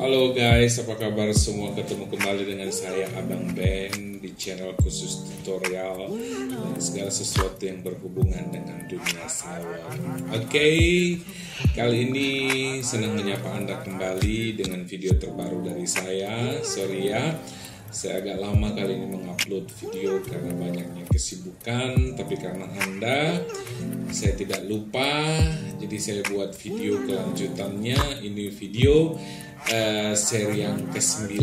Halo guys, apa kabar semua? Ketemu kembali dengan saya Abang Ben di channel khusus tutorial dan segala sesuatu yang berhubungan dengan dunia salon. Oke, kali ini senang menyapa Anda kembali dengan video terbaru dari saya. Sorry ya, saya agak lama kali ini mengupload video karena banyaknya kesibukan, tapi karena Anda, saya tidak lupa, jadi saya buat video kelanjutannya. Ini video seri yang ke-9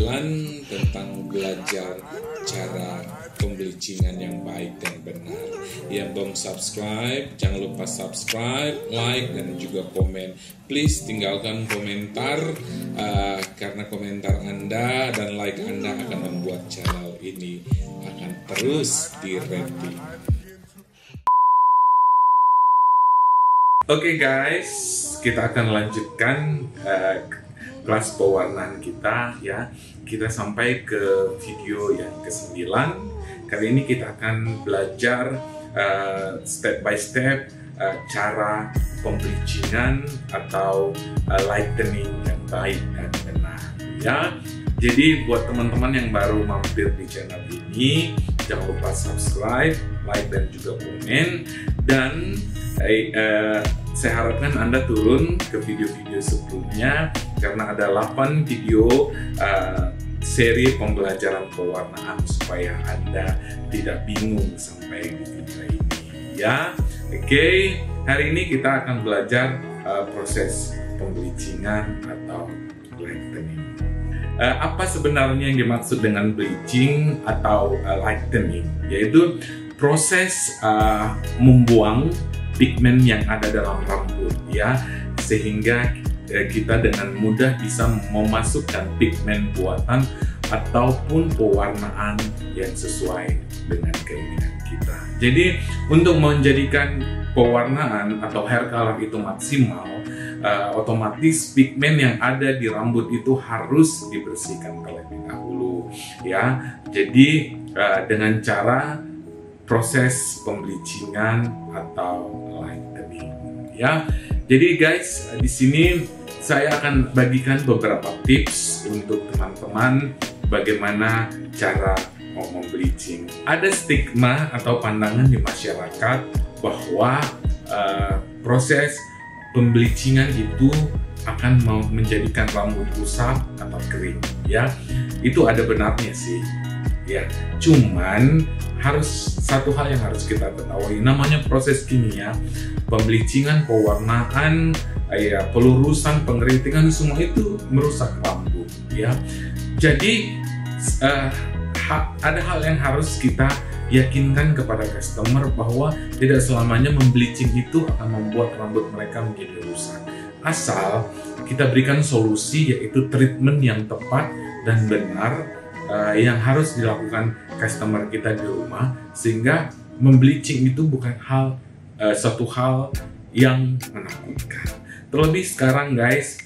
tentang belajar cara pembleachingan yang baik dan benar. Yang belum subscribe, jangan lupa subscribe, like, dan juga komen. Please tinggalkan komentar, karena komentar Anda dan like Anda akan membuat channel ini akan terus di-rating. Oke guys, kita akan lanjutkan kelas pewarnaan kita ya. Kita sampai ke video yang ke-9. Kali ini kita akan belajar step by step cara pembleachingan atau lightening yang baik dan benar ya. Jadi buat teman-teman yang baru mampir di channel ini, jangan lupa subscribe, like, dan juga komen. Dan saya harapkan Anda turun ke video-video sebelumnya karena ada 8 video seri pembelajaran pewarnaan supaya Anda tidak bingung sampai di video ini ya. Oke, hari ini kita akan belajar proses pembleachingan atau lightening. Apa sebenarnya yang dimaksud dengan bleaching atau lightening? Yaitu proses membuang pigmen yang ada dalam rambut ya, sehingga kita dengan mudah bisa memasukkan pigmen buatan ataupun pewarnaan yang sesuai dengan keinginan kita. Jadi untuk menjadikan pewarnaan atau hair color itu maksimal, otomatis pigmen yang ada di rambut itu harus dibersihkan terlebih dahulu ya. Jadi dengan cara proses pembleachingan atau lightening ya. Jadi guys, di sini saya akan bagikan beberapa tips untuk teman-teman bagaimana cara mau membleaching. Ada stigma atau pandangan di masyarakat bahwa proses pembleachingan itu akan mau menjadikan rambut rusak atau kering ya. Itu ada benarnya sih ya. Cuman harus satu hal yang harus kita ketahui, namanya proses kimia, pembleachingan, pewarnaan, ya pelurusan, pengerintingan, semua itu merusak rambut ya. Jadi ada hal yang harus kita yakinkan kepada customer bahwa tidak selamanya membleaching itu akan membuat rambut mereka menjadi rusak. Asal kita berikan solusi, yaitu treatment yang tepat dan benar yang harus dilakukan customer kita di rumah, sehingga membleaching itu bukan satu hal yang menakutkan. Terlebih sekarang guys,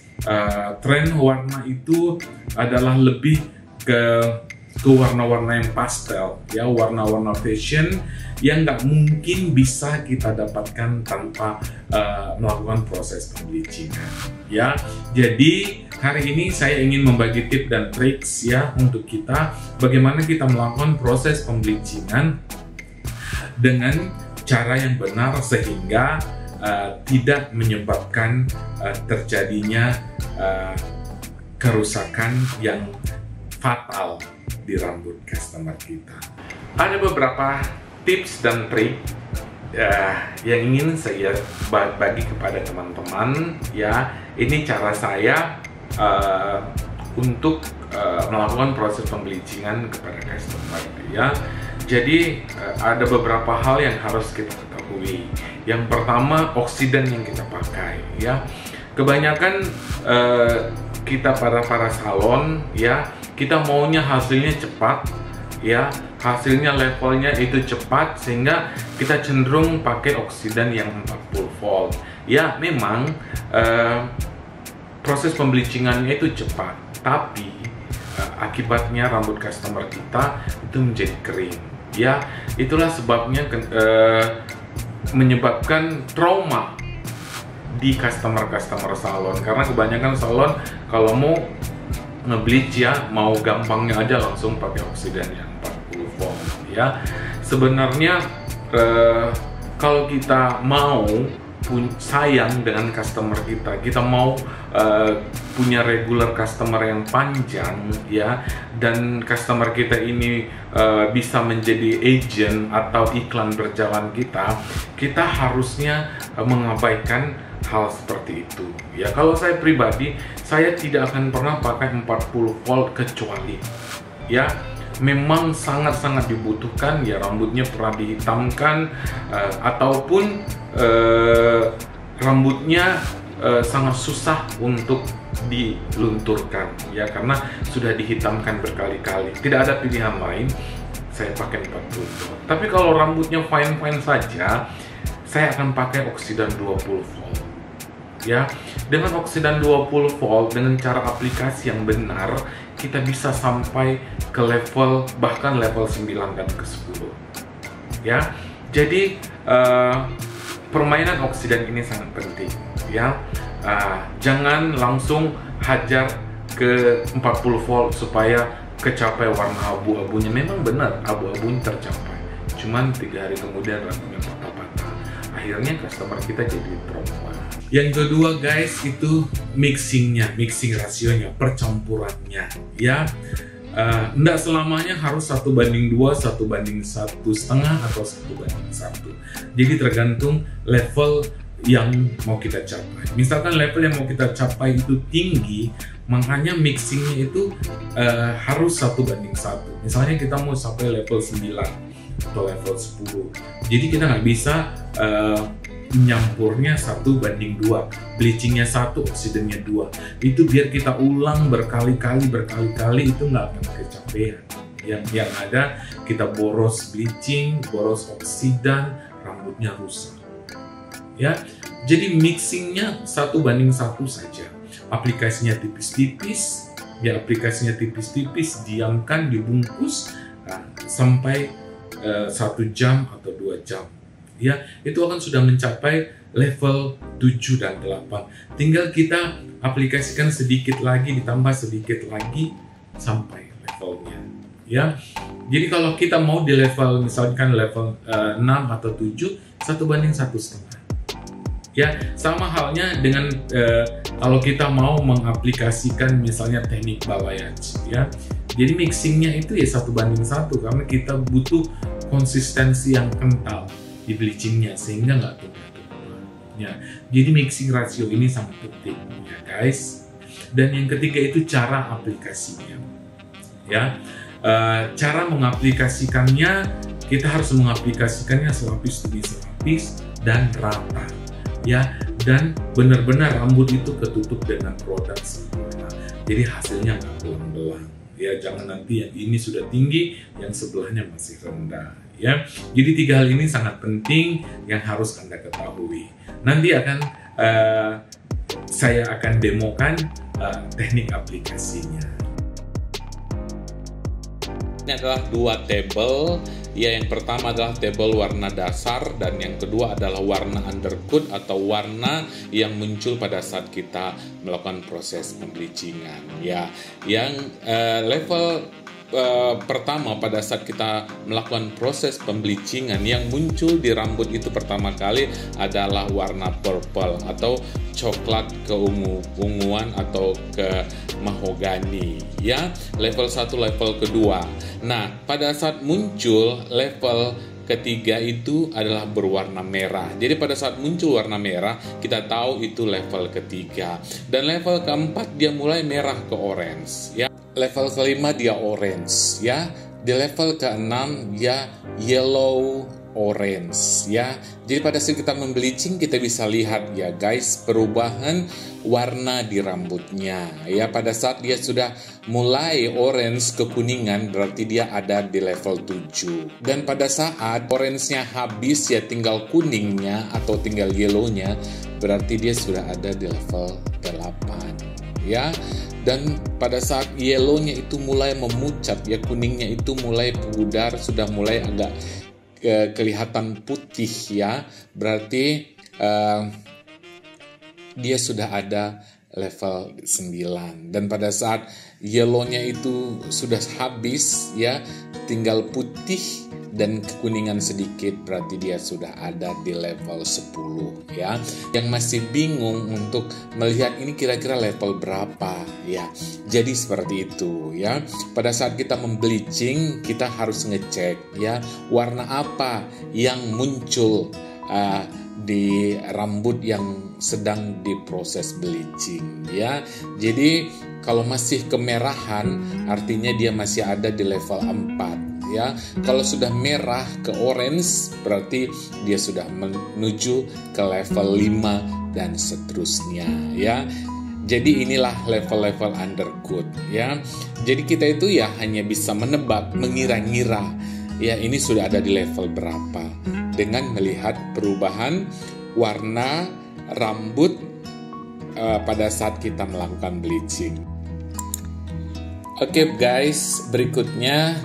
tren warna itu adalah lebih ke warna-warna yang pastel ya, warna-warna fashion yang nggak mungkin bisa kita dapatkan tanpa melakukan proses pembleachingan ya. Jadi hari ini saya ingin membagi tips dan triks ya untuk kita bagaimana kita melakukan proses pembleachingan dengan cara yang benar sehingga tidak menyebabkan terjadinya kerusakan yang fatal di rambut customer kita. Ada beberapa tips dan trik yang ingin saya bagi kepada teman-teman ya. Ini cara saya untuk melakukan proses pembleachingan kepada customer ya. Jadi ada beberapa hal yang harus kita ketahui. Yang pertama, oksidan yang kita pakai ya. Kebanyakan kita para salon ya, kita maunya hasilnya cepat ya, hasilnya levelnya itu cepat, sehingga kita cenderung pakai oksidan yang 40 volt ya. Memang proses pembleachingannya itu cepat, tapi akibatnya rambut customer kita itu menjadi kering ya. Itulah sebabnya menyebabkan trauma di customer salon, karena kebanyakan salon kalau mau nge-bleach ya, mau gampangnya aja langsung pakai oksidan yang 40 volt ya. Sebenarnya kalau kita mau sayang dengan customer kita mau punya regular customer yang panjang ya, dan customer kita ini bisa menjadi agent atau iklan berjalan kita harusnya mengabaikan hal seperti itu ya. Kalau saya pribadi, saya tidak akan pernah pakai 40 volt kecuali ya memang sangat-sangat dibutuhkan ya, rambutnya pernah dihitamkan ataupun rambutnya sangat susah untuk dilunturkan ya, karena sudah dihitamkan berkali-kali, tidak ada pilihan lain, saya pakai 40 volt. Tapi kalau rambutnya fine-fine saja, saya akan pakai oksidan 20 volt ya. Dengan oksidan 20 volt, dengan cara aplikasi yang benar, kita bisa sampai ke level, bahkan level 9 dan ke 10 ya. Jadi permainan oksidan ini sangat penting ya. Jangan langsung hajar ke 40 volt supaya kecapai warna abu-abunya. Memang benar abu-abunya tercapai, cuman 3 hari kemudian rambutnya patah-patah, akhirnya customer kita jadi trauma. Yang kedua guys, itu mixing rasionya, percampurannya ya. Nggak selamanya harus 1:2, 1:1,5 atau 1:1. Jadi tergantung level yang mau kita capai. Misalkan level yang mau kita capai itu tinggi, makanya mixingnya itu harus 1:1. Misalnya kita mau sampai level 9 atau level 10. Jadi kita nggak bisa nyampurnya 1:2, bleachingnya 1, oksidannya 2. Itu biar kita ulang berkali-kali itu nggak akan kecapean. Yang ada kita boros bleaching, boros oksidan, rambutnya rusak ya. Jadi mixingnya 1:1 saja, aplikasinya tipis-tipis ya, diamkan, dibungkus sampai 1 jam atau 2 jam ya. Itu akan sudah mencapai level 7 dan 8. Tinggal kita aplikasikan sedikit lagi, ditambah sedikit lagi sampai levelnya ya. Jadi kalau kita mau di level, misalkan level 6 atau 7, 1:1,5 ya. Sama halnya dengan kalau kita mau mengaplikasikan misalnya teknik balayage ya. Jadi mixingnya itu ya 1:1, karena kita butuh konsistensi yang kental di bleachingnya sehingga nggak tumpah-tumpah ya. Jadi mixing rasio ini sangat penting ya guys. Dan yang ketiga itu cara aplikasinya ya. Cara mengaplikasikannya, kita harus mengaplikasikannya selapis demi selapis dan rata ya, dan benar-benar rambut itu ketutup dengan produk sempurna, jadi hasilnya nggak belang-belang ya. Jangan nanti yang ini sudah tinggi, yang sebelahnya masih rendah ya. Jadi 3 hal ini sangat penting yang harus Anda ketahui. Nanti saya akan demokan teknik aplikasinya. Ini adalah 2 tabel ya. Yang pertama adalah tabel warna dasar, dan yang kedua adalah warna undercoat atau warna yang muncul pada saat kita melakukan proses pembleachingan ya. Yang level pertama pada saat kita melakukan proses pembleachingan, yang muncul di rambut itu pertama kali adalah warna purple atau coklat keunguan atau ke mahogani ya. Level 1, level kedua. Nah, pada saat muncul level ketiga itu adalah berwarna merah. Jadi pada saat muncul warna merah, kita tahu itu level ketiga. Dan level keempat dia mulai merah ke orange ya. Level kelima dia orange ya. Di level keenam dia yellow orange ya. Jadi pada saat kita membleaching, kita bisa lihat ya guys perubahan warna di rambutnya ya. Pada saat dia sudah mulai orange kekuningan, berarti dia ada di level 7. Dan pada saat orange-nya habis ya, tinggal kuningnya atau tinggal yellow-nya, berarti dia sudah ada di level 8 ya. Dan pada saat yellow-nya itu mulai memucat ya, kuningnya itu mulai pudar, sudah mulai agak kelihatan putih ya, berarti dia sudah ada level 9. Dan pada saat yellownya itu sudah habis ya, tinggal putih dan kekuningan sedikit, berarti dia sudah ada di level 10 ya. Yang masih bingung untuk melihat ini kira-kira level berapa ya. Jadi seperti itu ya. Pada saat kita membleaching, kita harus ngecek ya, warna apa yang muncul di rambut yang sedang diproses bleaching ya. Jadi kalau masih kemerahan, artinya dia masih ada di level 4 ya. Kalau sudah merah ke orange, berarti dia sudah menuju ke level 5 dan seterusnya ya. Jadi inilah level-level undercoat ya. Jadi kita itu ya hanya bisa menebak, mengira-ngira ya ini sudah ada di level berapa dengan melihat perubahan warna rambut pada saat kita melakukan bleaching. Oke guys, berikutnya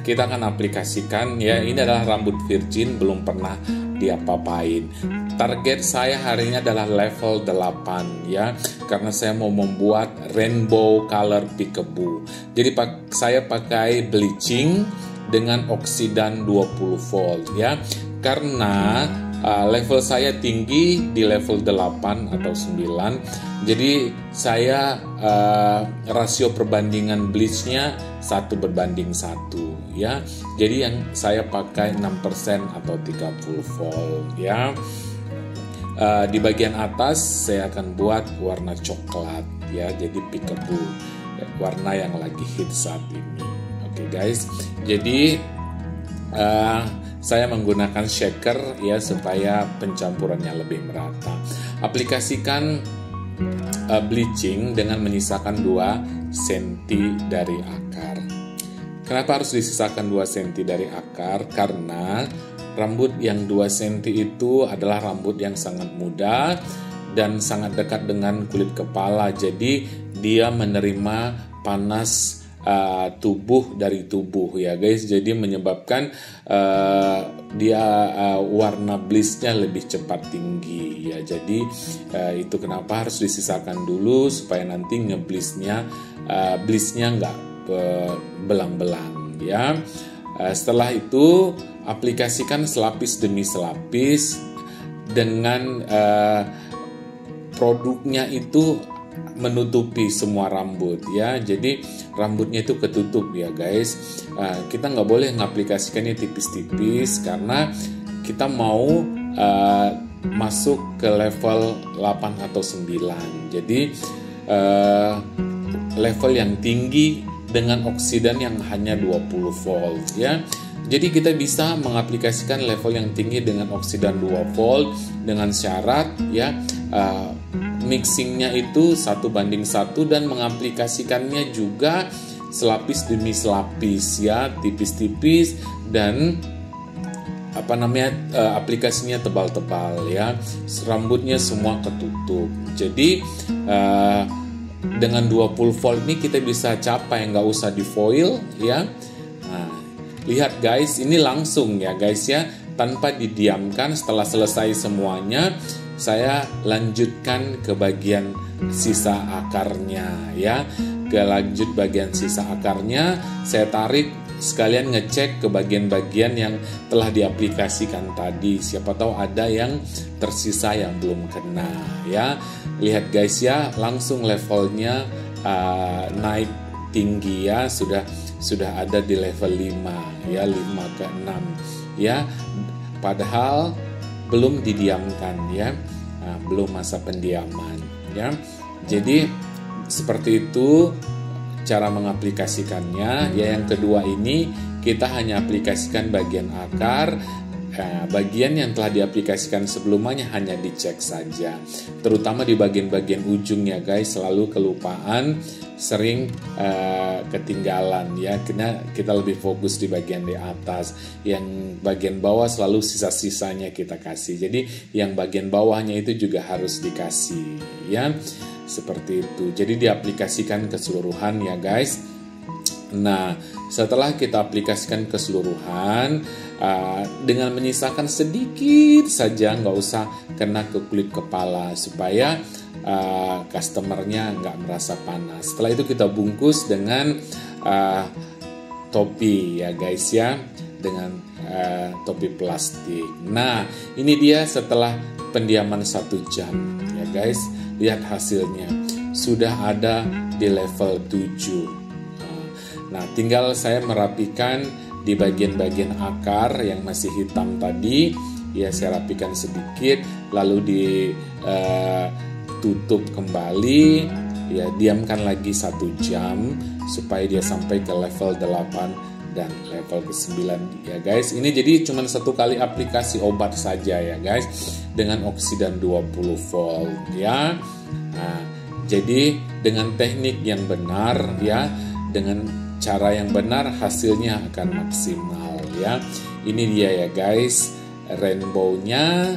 kita akan aplikasikan ya. Ini adalah rambut virgin, belum pernah diapa-apain. Target saya hari ini adalah level 8 ya, karena saya mau membuat rainbow color peekaboo. Jadi saya pakai bleaching dengan oksidan 20 volt ya, karena level saya tinggi di level 8 atau 9. Jadi saya rasio perbandingan bleachnya 1:1 ya. Jadi yang saya pakai 6% atau 30 volt ya. Di bagian atas saya akan buat warna coklat ya, jadi peekaboo, warna yang lagi hit saat ini. Oke guys, jadi saya menggunakan shaker ya supaya pencampurannya lebih merata. Aplikasikan bleaching dengan menyisakan 2 cm dari akar. Kenapa harus disisakan 2 cm dari akar? Karena rambut yang 2 cm itu adalah rambut yang sangat muda dan sangat dekat dengan kulit kepala. Jadi dia menerima panas tubuh dari tubuh ya guys. Jadi menyebabkan dia warna bleachnya lebih cepat tinggi ya. Jadi itu kenapa harus disisakan dulu supaya nanti ngebleachnya nggak belang-belang ya. Setelah itu aplikasikan selapis demi selapis dengan produknya itu menutupi semua rambut ya. Jadi rambutnya itu ketutup ya guys. Kita nggak boleh ngaplikasikannya tipis-tipis karena kita mau masuk ke level 8 atau 9. Jadi level yang tinggi dengan oksidan yang hanya 20 volt ya. Jadi kita bisa mengaplikasikan level yang tinggi dengan oksidan 2 volt dengan syarat ya mixingnya itu 1:1 dan mengaplikasikannya juga selapis demi selapis ya, tipis-tipis dan aplikasinya tebal-tebal ya, rambutnya semua ketutup. Jadi dengan 20 volt ini kita bisa capai, nggak usah di foil ya. Nah, lihat guys, ini langsung ya guys ya, tanpa didiamkan. Setelah selesai semuanya, saya lanjutkan ke bagian sisa akarnya ya. Lanjut bagian sisa akarnya, saya tarik sekalian ngecek ke bagian-bagian yang telah diaplikasikan tadi. Siapa tahu ada yang tersisa yang belum kena ya. Lihat guys ya, langsung levelnya naik tinggi ya, sudah ada di level 5 ya, 5 ke 6 ya. Padahal belum didiamkan ya, belum masa pendiaman ya. Jadi seperti itu cara mengaplikasikannya ya. Yang kedua ini kita hanya aplikasikan bagian akar. Bagian yang telah diaplikasikan sebelumnya hanya dicek saja, terutama di bagian-bagian ujungnya guys, selalu kelupaan, sering ketinggalan ya, karena kita lebih fokus di bagian di atas. Yang bagian bawah selalu sisa-sisanya kita kasih, jadi yang bagian bawahnya itu juga harus dikasih ya, seperti itu. Jadi diaplikasikan keseluruhan ya guys. Nah, setelah kita aplikasikan keseluruhan, dengan menyisakan sedikit saja, nggak usah kena ke kulit kepala, supaya customernya nggak merasa panas. Setelah itu kita bungkus dengan topi ya guys ya, dengan topi plastik. Nah, ini dia setelah pendiaman 1 jam ya guys. Lihat hasilnya, sudah ada di level 7. Nah, tinggal saya merapikan di bagian-bagian akar yang masih hitam tadi. Ya, saya rapikan sedikit, lalu ditutup kembali. Ya, diamkan lagi 1 jam supaya dia sampai ke level 8 dan level ke-9 ya guys. Ini jadi cuma 1 kali aplikasi obat saja ya guys, dengan oksidan 20 volt ya. Nah, jadi dengan teknik yang benar ya, dengan cara yang benar, hasilnya akan maksimal ya. Ini dia ya guys, rainbow-nya.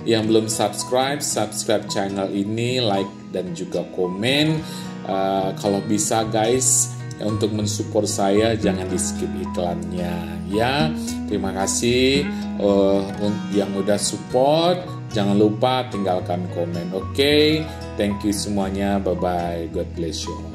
Yang belum subscribe channel ini, like dan juga komen. Kalau bisa guys, untuk mensupport saya jangan di skip iklannya ya. Terima kasih yang udah support. Jangan lupa tinggalkan komen. Oke, thank you semuanya. Bye bye. God bless you all.